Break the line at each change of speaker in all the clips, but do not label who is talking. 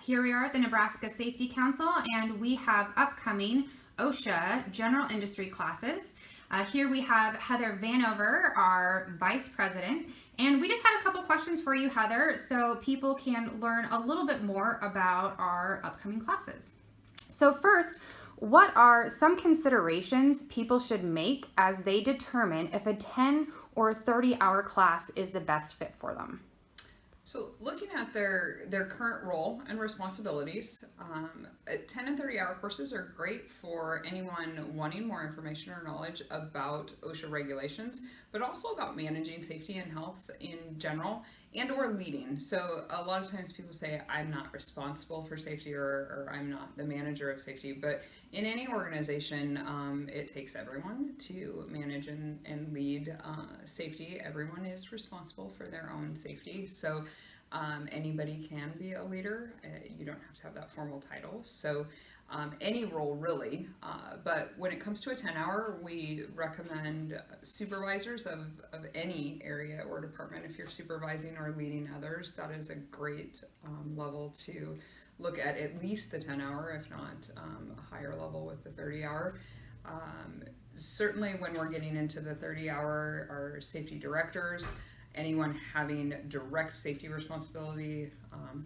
Here we are at the Nebraska Safety Council, and we have upcoming OSHA general industry classes. Here we have Heather Vanover, our Vice President, and we just had a couple questions for you, Heather, so people can learn a little bit more about our upcoming classes. So first, what are some considerations people should make as they determine if a 10 or 30-hour class is the best fit for them?
So looking at their current role and responsibilities, 10 and 30-hour courses are great for anyone wanting more information or knowledge about OSHA regulations, but also about managing safety and health in general and or leading. So a lot of times people say, I'm not responsible for safety or I'm not the manager of safety, but in any organization, it takes everyone to manage and lead safety. Everyone is responsible for their own safety. So anybody can be a leader. You don't have to have that formal title. So any role really, but when it comes to a 10-hour, we recommend supervisors of any area or department. If you're supervising or leading others, that is a great level to look at least the 10-hour, if not a higher level with the 30-hour. Certainly when we're getting into the 30-hour, our safety directors, anyone having direct safety responsibility,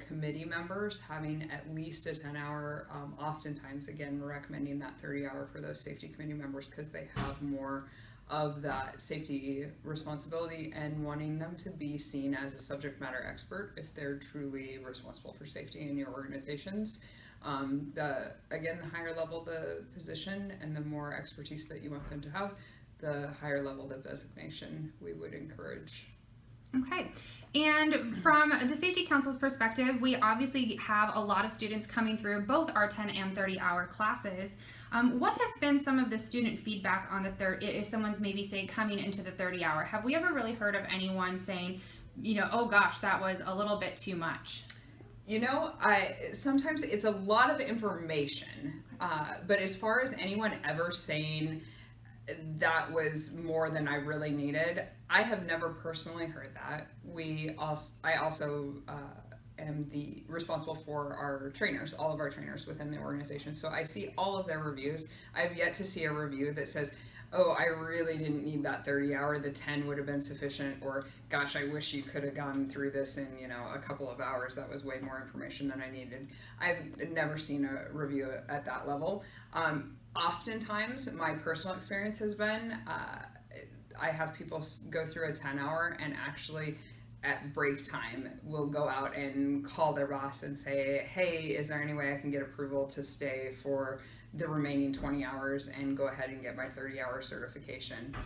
committee members having at least a 10-hour, oftentimes, again, we're recommending that 30-hour for those safety committee members because they have more of that safety responsibility and wanting them to be seen as a subject matter expert if they're truly responsible for safety in your organizations. The higher level the position and the more expertise that you want them to have, the higher level the designation we would encourage.
Okay, and from the Safety Council's perspective, we obviously have a lot of students coming through both our 10 and 30-hour classes. What has been some of the student feedback on the if someone's maybe say coming into the 30-hour? Have we ever really heard of anyone saying, oh gosh, that was a little bit too much?
Sometimes it's a lot of information, but as far as anyone ever saying that was more than I really needed, I have never personally heard that. I also am responsible for our trainers, all of our trainers within the organization. So I see all of their reviews. I've yet to see a review that says, oh, I really didn't need that 30-hour, the 10 would have been sufficient, or gosh, I wish you could have gone through this in, a couple of hours. That was way more information than I needed. I've never seen a review at that level. Oftentimes, my personal experience has been, I have people go through a 10-hour and actually at break time will go out and call their boss and say, hey, is there any way I can get approval to stay for the remaining 20 hours and go ahead and get my 30-hour certification?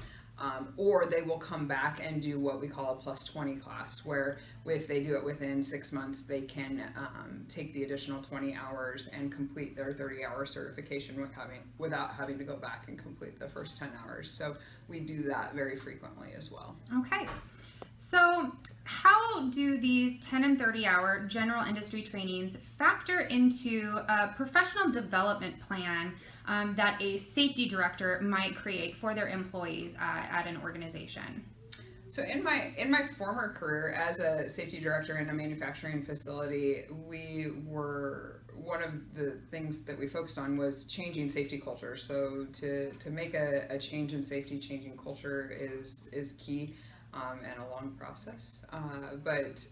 Or they will come back and do what we call a plus 20 class, where if they do it within 6 months, they can take the additional 20 hours and complete their 30-hour certification without having to go back and complete the first 10 hours. So we do that very frequently as well.
Okay. So how do these 10 and 30-hour general industry trainings factor into a professional development plan that a safety director might create for their employees at an organization?
So in my former career as a safety director in a manufacturing facility, one of the things that we focused on was changing safety culture. So to make a change in safety, changing culture is key. And a long process, but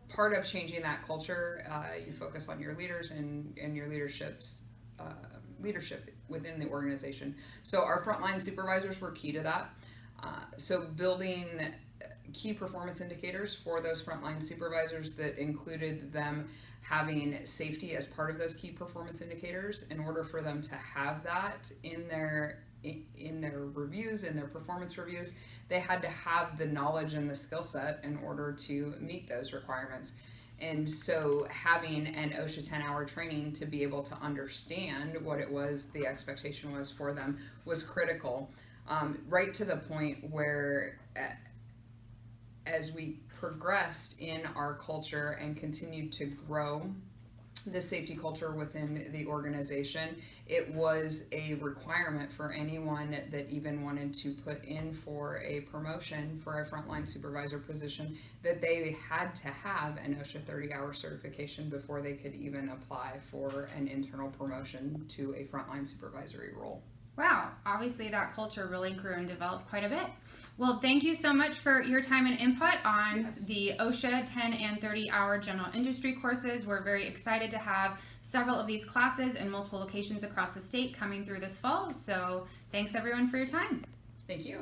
part of changing that culture, you focus on your leaders and your leadership within the organization. So our frontline supervisors were key to that. So building key performance indicators for those frontline supervisors that included them having safety as part of those key performance indicators in order for them to have that in their reviews, in their performance reviews. They had to have the knowledge and the skill set in order to meet those requirements. And so having an OSHA 10-hour training to be able to understand what it was, the expectation was for them, was critical, right to the point where as we progressed in our culture and continued to grow, the safety culture within the organization. It was a requirement for anyone that even wanted to put in for a promotion for a frontline supervisor position that they had to have an OSHA 30-hour certification before they could even apply for an internal promotion to a frontline supervisory role.
Wow, obviously that culture really grew and developed quite a bit. Well, thank you so much for your time and input on the OSHA 10 and 30-hour general industry courses. We're very excited to have several of these classes in multiple locations across the state coming through this fall. So thanks everyone for your time.
Thank you.